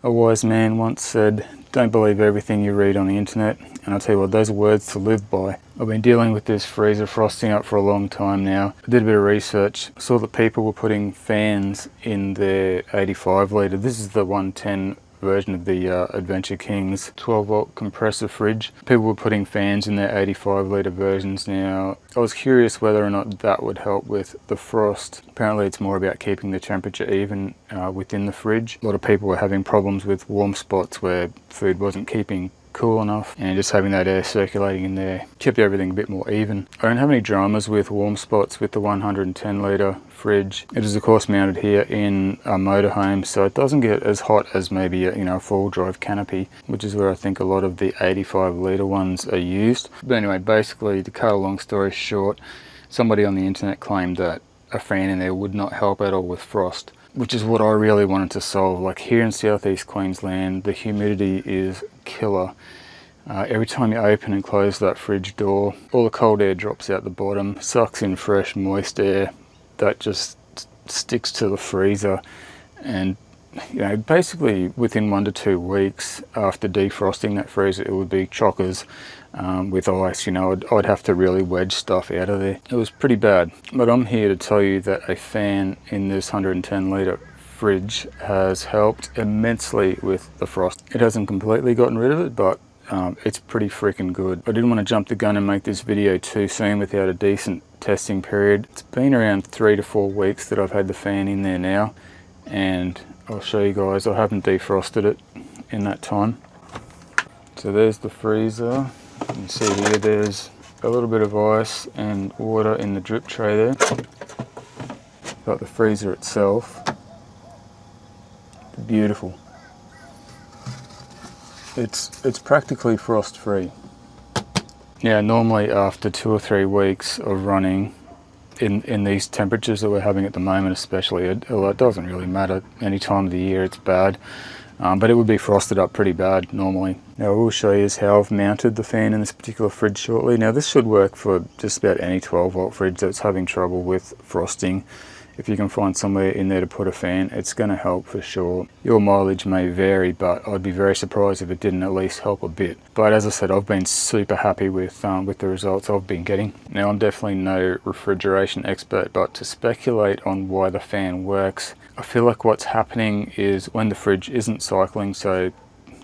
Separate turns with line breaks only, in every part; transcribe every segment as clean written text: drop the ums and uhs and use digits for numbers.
A wise man once said, "Don't believe everything you read on the internet," and I'll tell you what, those are words to live by. I've been dealing with this freezer frosting up for a long time now. I did a bit of research, saw that people were putting fans in their 85 litre. This is the 110 version of the Adventure King's 12 volt compressor fridge. People were putting fans in their 85 litre versions now. I was curious whether or not that would help with the frost. Apparently it's more about keeping the temperature even within the fridge. A lot of people were having problems with warm spots where food wasn't keeping cool enough, and just having that air circulating in there kept everything a bit more even. I don't have any dramas with warm spots with the 110 litre fridge. It is of course mounted here in a motorhome, so it doesn't get as hot as maybe a full drive canopy, which is where I think a lot of the 85 litre ones are used. But anyway, basically, to cut a long story short, somebody on the internet claimed that a fan in there would not help at all with frost, which is what I really wanted to solve. Like here in southeast Queensland, the humidity is killer. Every time you open and close that fridge door, all the cold air drops out the bottom, sucks in fresh moist air that just sticks to the freezer, and basically within 1 to 2 weeks after defrosting that freezer, it would be chockers with ice. I'd have to really wedge stuff out of there. It was pretty bad. But I'm here to tell you that a fan in this 110 litre fridge has helped immensely with the frost. It hasn't completely gotten rid of it, but it's pretty freaking good. I didn't want to jump the gun and make this video too soon without a decent testing period. It's been around 3 to 4 weeks that I've had the fan in there now, and I'll show you guys. I haven't defrosted it in that time. So there's the freezer. You can see here there's a little bit of ice and water in the drip tray there. Got the freezer itself. Beautiful. It's practically frost free. Now normally after 2 or 3 weeks of running in these temperatures that we're having at the moment especially, it doesn't really matter any time of the year, it's bad. But it would be frosted up pretty bad normally. Now I will show you how I've mounted the fan in this particular fridge shortly. Now this should work for just about any 12 volt fridge that's having trouble with frosting. If you can find somewhere in there to put a fan, it's going to help for sure. Your mileage may vary, but I'd be very surprised if it didn't at least help a bit. But as I said, I've been super happy with the results I've been getting. Now I'm definitely no refrigeration expert, but to speculate on why the fan works, I feel like what's happening is when the fridge isn't cycling, so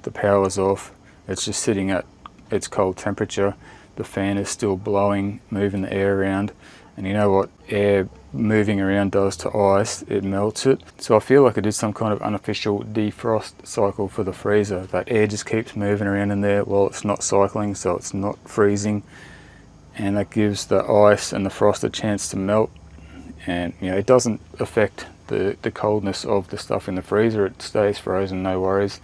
the power's off, it's just sitting at its cold temperature, the fan is still blowing, moving the air around, and you know what air moving around does to ice? It melts it. So I feel like it is some kind of unofficial defrost cycle for the freezer. That air just keeps moving around in there while it's not cycling, so it's not freezing, and that gives the ice and the frost a chance to melt. And it doesn't affect the coldness of the stuff in the freezer. It stays frozen, no worries,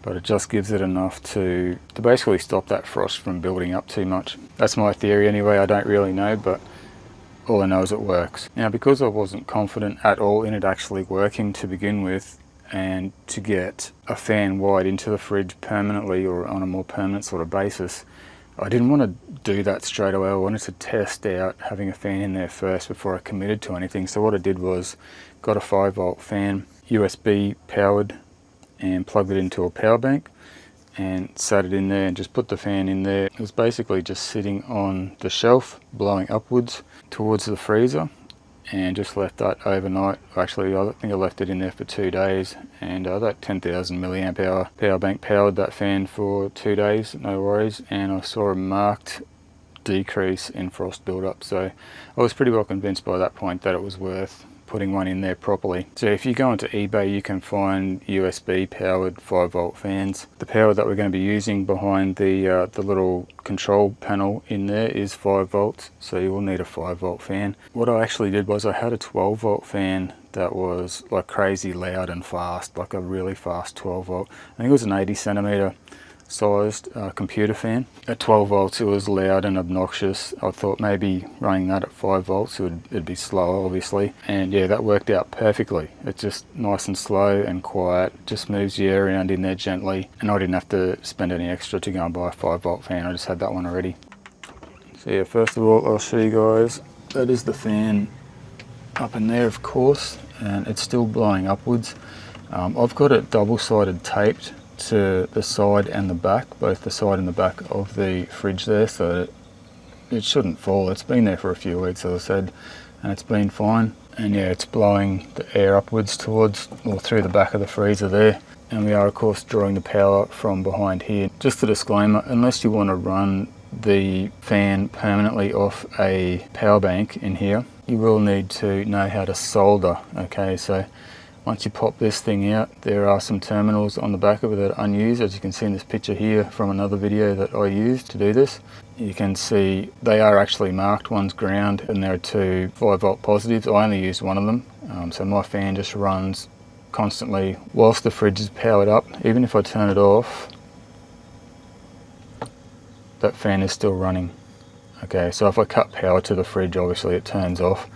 but it just gives it enough to basically stop that frost from building up too much. That's my theory anyway. I don't really know, but all I know is it works. Now, because I wasn't confident at all in it actually working to begin with, and to get a fan wired into the fridge permanently or on a more permanent sort of basis, I didn't want to do that straight away. I wanted to test out having a fan in there first before I committed to anything. So what I did was got a 5 volt fan, USB powered, and plugged it into a power bank and sat it in there and just put the fan in there. It was basically just sitting on the shelf, blowing upwards towards the freezer, and just left that overnight. Actually, I think I left it in there for 2 days, and that 10,000 milliamp hour power bank powered that fan for 2 days, no worries, and I saw a marked decrease in frost buildup. So I was pretty well convinced by that point that it was worth putting one in there properly. So if you go onto eBay, you can find USB powered 5 volt fans. The power that we're going to be using behind the little control panel in there is 5 volts, so you will need a 5 volt fan. What I actually did was I had a 12 volt fan that was like crazy loud and fast, like a really fast 12 volt. I think it was an 80 centimeter sized computer fan. At 12 volts it was loud and obnoxious. I thought maybe running that at 5 volts it'd be slower, obviously, and yeah, that worked out perfectly. It's just nice and slow and quiet, just moves the air around in there gently, and I didn't have to spend any extra to go and buy a 5 volt fan. I just had that one already. So yeah, first of all I'll show you guys, that is the fan up in there of course, and it's still blowing upwards. I've got it double-sided taped to the side and the back, both the side and the back of the fridge there, so that it shouldn't fall. It's been there for a few weeks, as I said, and it's been fine. And yeah, it's blowing the air upwards towards or through the back of the freezer there. And we are of course drawing the power from behind here. Just a disclaimer, unless you want to run the fan permanently off a power bank in here, you will need to know how to solder. Okay, so once you pop this thing out, there are some terminals on the back of it that are unused, as you can see in this picture here from another video that I used to do this. You can see they are actually marked. One's ground and there are two 5-volt positives. I only used one of them, so my fan just runs constantly whilst the fridge is powered up. Even if I turn it off, that fan is still running. Okay, so if I cut power to the fridge, obviously it turns off,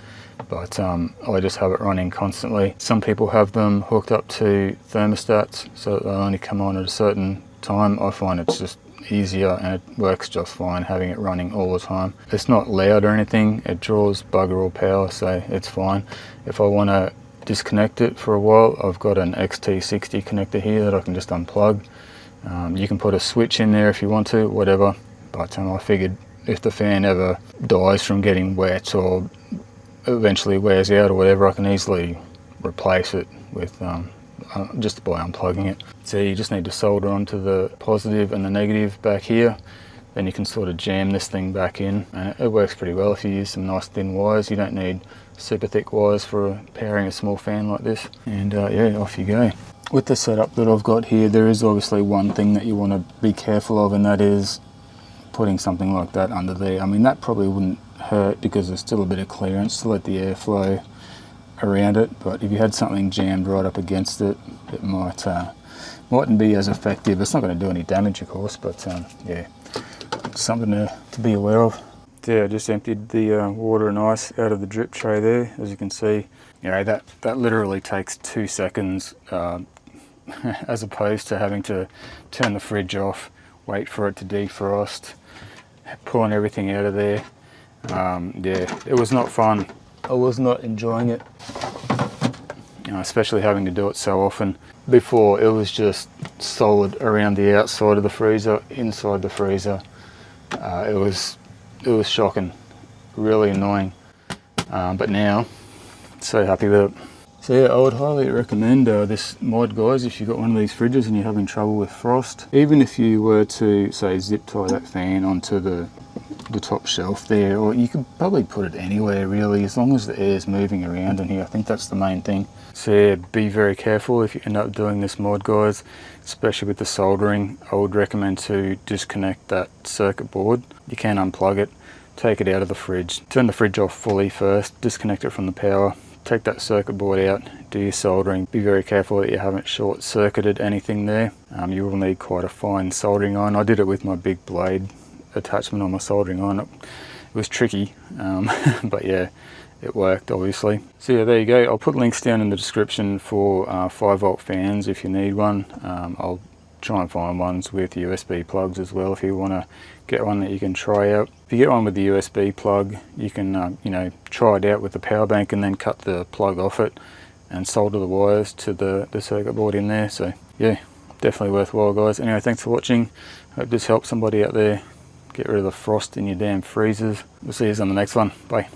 but I just have it running constantly. Some people have them hooked up to thermostats so that they'll only come on at a certain time. I find it's just easier and it works just fine having it running all the time. It's not loud or anything, it draws bugger all power, so it's fine. If I want to disconnect it for a while, I've got an XT60 connector here that I can just unplug. You can put a switch in there if you want to, whatever, but I figured if the fan ever dies from getting wet or eventually wears out or whatever, I can easily replace it with just by unplugging it. So you just need to solder onto the positive and the negative back here, then you can sort of jam this thing back in, and it works pretty well if you use some nice thin wires. You don't need super thick wires for powering a small fan like this, and yeah, off you go. With the setup that I've got here, there is obviously one thing that you want to be careful of, and that is putting something like that under there. I mean, that probably wouldn't hurt because there's still a bit of clearance to let the air flow around it, but if you had something jammed right up against it, it mightn't be as effective. It's not going to do any damage, of course, but yeah, something to be aware of. So yeah, I just emptied the water and ice out of the drip tray there. As you can see, you know, that literally takes 2 seconds, as opposed to having to turn the fridge off, wait for it to defrost, pulling everything out of there. Yeah, it was not fun. I was not enjoying it, you know, especially having to do it so often. Before, it was just solid around the outside of the freezer, inside the freezer. It was shocking, really annoying. But now, so happy with it. So yeah, I would highly recommend this mod, guys, if you've got one of these fridges and you're having trouble with frost. Even if you were to, say, zip tie that fan onto the top shelf there, or you could probably put it anywhere really, as long as the air's moving around in here. I think that's the main thing. So yeah, be very careful if you end up doing this mod, guys, especially with the soldering. I would recommend to disconnect that circuit board. You can unplug it, take it out of the fridge, turn the fridge off fully first, disconnect it from the power, take that circuit board out, do your soldering. Be very careful that you haven't short circuited anything there. You will need quite a fine soldering iron. I did it with my big blade attachment on my soldering iron. It was tricky, but yeah, it worked obviously. So yeah, there you go. I'll put links down in the description for 5-volt fans if you need one. I'll try and find ones with USB plugs as well if you want to get one that you can try out. If you get one with the USB plug, you can you know, try it out with the power bank and then cut the plug off it and solder the wires to the circuit board in there. So yeah, definitely worthwhile, guys. Anyway, thanks for watching. Hope this helps somebody out there get rid of the frost in your damn freezers. We'll see you on the next one. Bye.